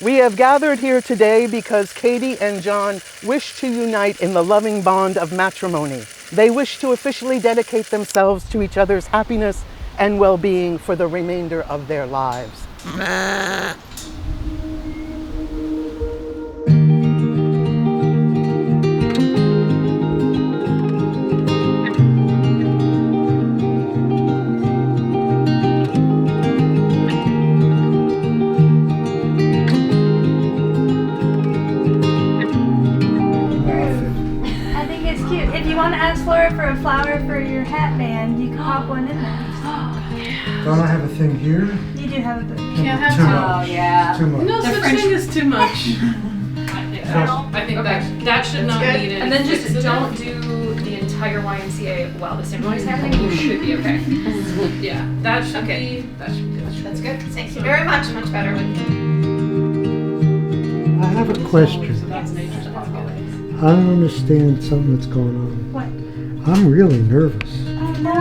We have gathered here today because Katie and John wish to unite in the loving bond of matrimony. They wish to officially dedicate themselves to each other's happiness and well-being for the remainder of their lives. If you want to ask Flora for a flower for your hat band, you can pop one in there. Don't I have a thing here? You do have a book. Can't have too too much. Oh, yeah. Too much. No such thing as too much. I think that should not be needed. And then just don't do the entire YMCA while the ceremony's happening. You should be okay. Yeah, that should be good. That's good. Thank you very much. Much better with. I have a question. So that's nature's always. I don't understand something that's going on. What? I'm really nervous. Oh no.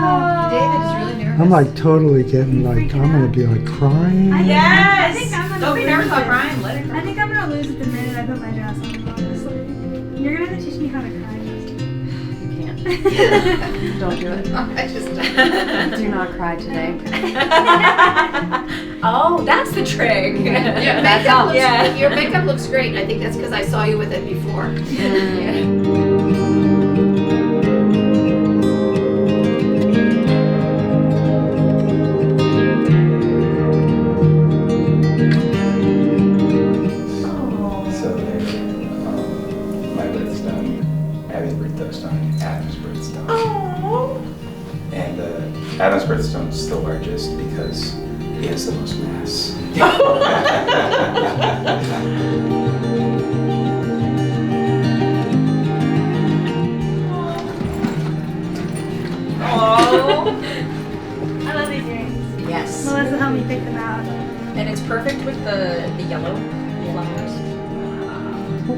David is really nervous. I'm like totally getting like, I'm gonna be like crying. Yes! I think I'm gonna Don't be lose nervous about it. crying. Let it cry. I think I'm gonna lose it the minute I put my dress on, honestly. You're gonna have to teach me how to cry, You can't. Don't do it. I just Do not cry today. Oh, that's the trick. Your makeup looks Yeah. Your makeup looks great. I think that's because I saw you with it before. So my birth's done, Abby's birthstone, Adam's birthstone. Oh. And Adam's birthstone is the largest because he has the most mass. Oh. I love these earrings. Yes. Melissa helped me pick them out. And it's perfect with the yellow flowers.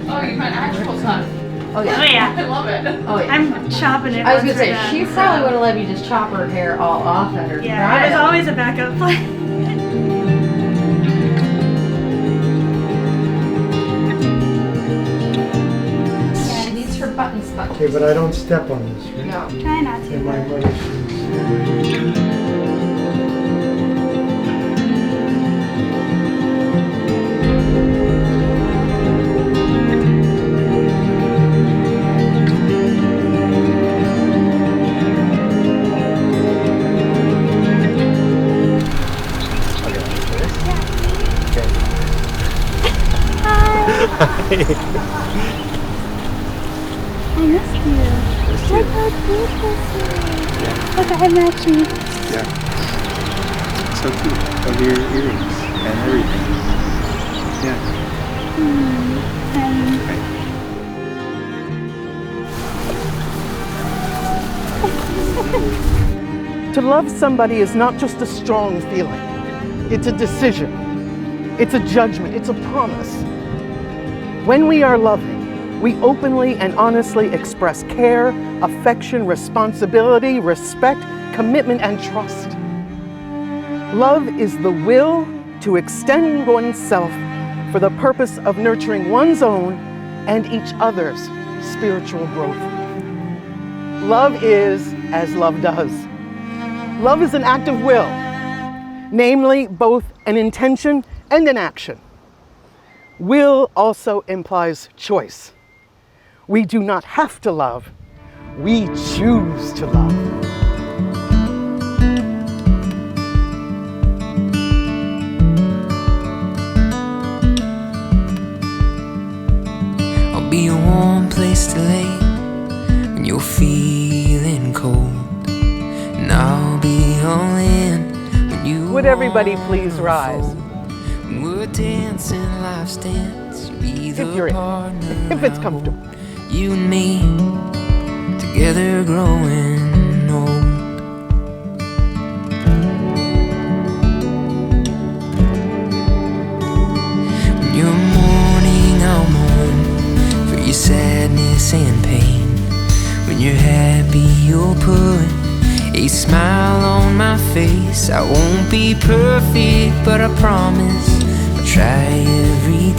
Oh, you meant actual stuff. Oh Oh yeah. yeah. I love it. Oh yeah. I'm chopping it. I was once gonna say we're done, she so- probably would have let me just chop her hair all off at her Yeah, it was always a backup plan. She needs her buttons buttoned. Okay, but I don't step on this, right? No. Try not to. In my mother's shoes. I missed you. Look how cute this is. Look, I match you. Yeah. So cute. Of your earrings and everything. Yeah. To love somebody is not just a strong feeling. It's a decision. It's a judgment. It's a promise. When we are loving, we openly and honestly express care, affection, responsibility, respect, commitment, and trust. Love is the will to extend oneself for the purpose of nurturing one's own and each other's spiritual growth. Love is as love does. Love is an act of will, namely both an intention and an action. Will also implies choice. We do not have to love, we choose to love. I'll be a warm place to lay when you're feeling cold, and I'll be all in when you Would everybody please wanna rise? fold. When we're dancing life's dance, you'll be the If you're in, partner if it's I comfortable. want. You and me together growing old. When you're mourning, I'll mourn for your sadness and pain. When you're happy, you'll put a smile on my face. I won't be perfect, but I promise I'll try every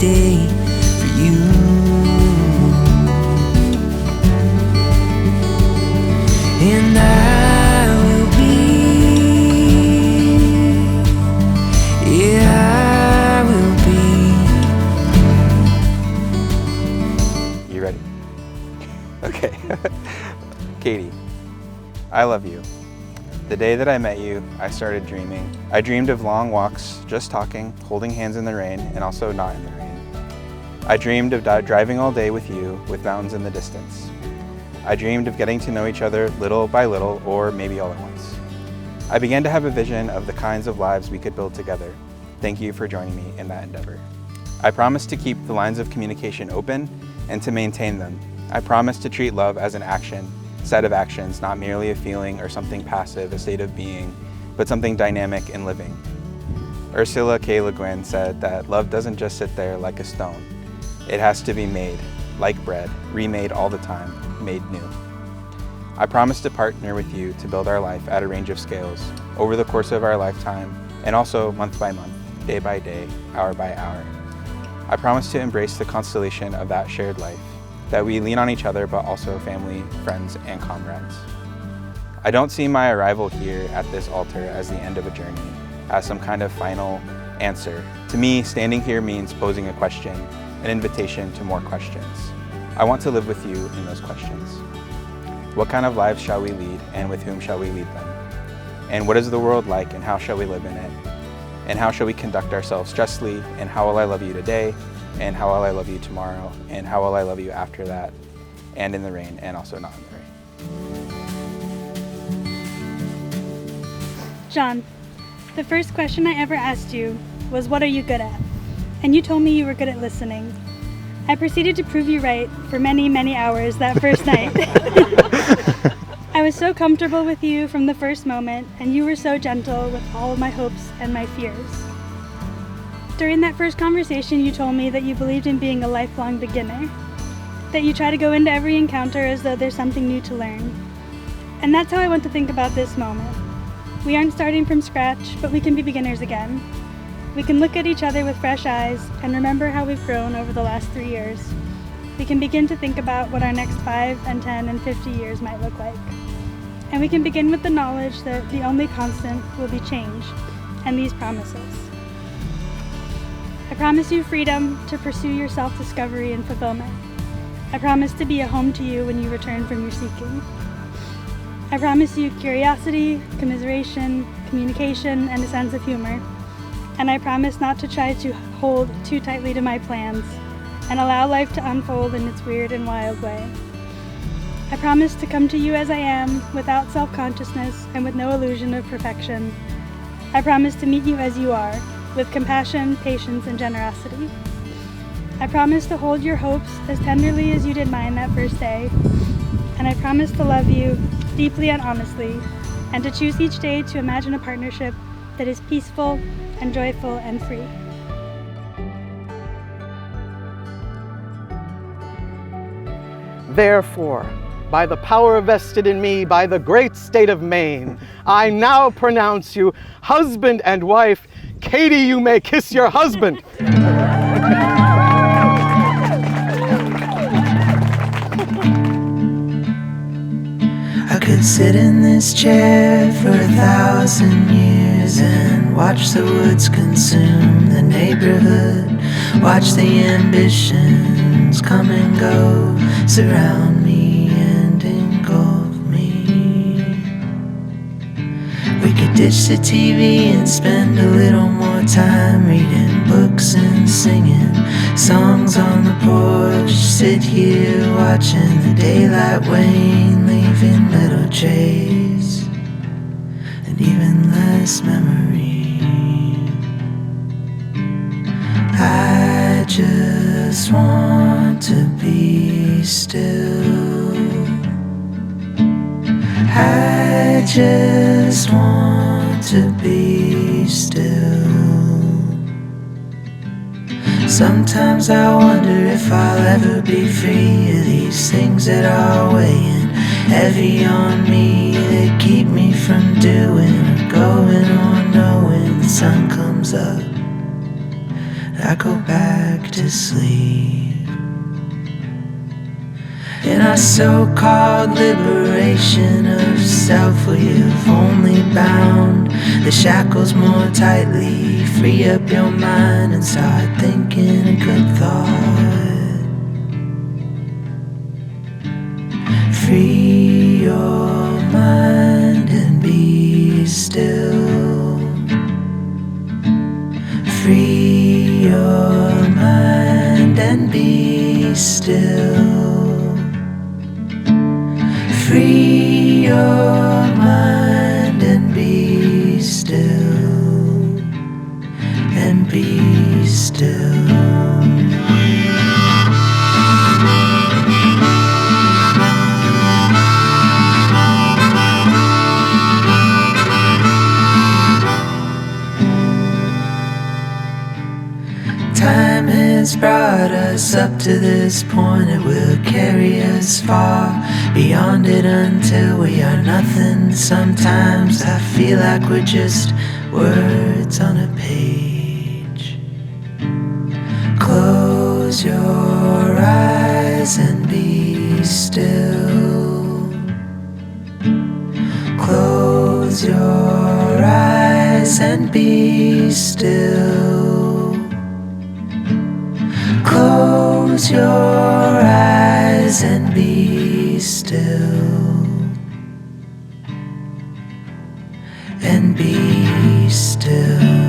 Katie, I love you. The day that I met you, I started dreaming. I dreamed of long walks, just talking, holding hands in the rain, and also not in the rain. I dreamed of driving all day with you, with mountains in the distance. I dreamed of getting to know each other little by little, or maybe all at once. I began to have a vision of the kinds of lives we could build together. Thank you for joining me in that endeavor. I promise to keep the lines of communication open and to maintain them. I promise to treat love as an action, set of actions, not merely a feeling or something passive, a state of being, but something dynamic and living. Ursula K. Le Guin said that love doesn't just sit there like a stone. It has to be made, like bread, remade all the time, made new. I promise to partner with you to build our life at a range of scales, over the course of our lifetime, and also month by month, day by day, hour by hour. I promise to embrace the constellation of that shared life, that we lean on each other, but also family, friends, and comrades. I don't see my arrival here at this altar as the end of a journey, as some kind of final answer. To me, standing here means posing a question, an invitation to more questions. I want to live with you in those questions. What kind of lives shall we lead, and with whom shall we lead them? And what is the world like, and how shall we live in it? And how shall we conduct ourselves justly, and how will I love you today, and how will I love you tomorrow, and how will I love you after that, and in the rain, and also not in the rain. John, the first question I ever asked you was, what are you good at? And you told me you were good at listening. I proceeded to prove you right for many, many hours that first night. I was so comfortable with you from the first moment, and you were so gentle with all of my hopes and my fears. During that first conversation, you told me that you believed in being a lifelong beginner, that you try to go into every encounter as though there's something new to learn. And that's how I want to think about this moment. We aren't starting from scratch, but we can be beginners again. We can look at each other with fresh eyes and remember how we've grown over the last 3 years. We can begin to think about what our next 5 and 10 and 50 years might look like. And we can begin with the knowledge that the only constant will be change, and these promises. I promise you freedom to pursue your self-discovery and fulfillment. I promise to be a home to you when you return from your seeking. I promise you curiosity, commiseration, communication, and a sense of humor. And I promise not to try to hold too tightly to my plans and allow life to unfold in its weird and wild way. I promise to come to you as I am, without self-consciousness and with no illusion of perfection. I promise to meet you as you are, with compassion, patience, and generosity. I promise to hold your hopes as tenderly as you did mine that first day. And I promise to love you deeply and honestly, and to choose each day to imagine a partnership that is peaceful and joyful and free. Therefore, by the power vested in me by the great state of Maine, I now pronounce you husband and wife. Katie, you may kiss your husband. I could sit in this chair for 1,000 years and watch the woods consume the neighborhood, watch the ambitions come and go, surround me and engulf me. We could ditch the TV and spend a little more time reading books and singing songs on the porch, sit here watching the daylight wane, leaving little trace and even less memory. I just want to be still. I just want to be still. Sometimes I wonder if I'll ever be free of these things that are weighing heavy on me, that keep me from doing or going on, knowing the sun comes up, I go back to sleep. In our so-called liberation of self, we've only bound the shackles more tightly. Free up your mind and start thinking a good thought. Free your mind and be still. Free your mind and be still. Free your mind and be still. And be still. Time has brought us up to this point. It will carry us far beyond it until we are nothing. Sometimes I feel like we're just words on a page. Close your eyes and be still. Close your eyes and be still. Close your eyes and be still. And be still.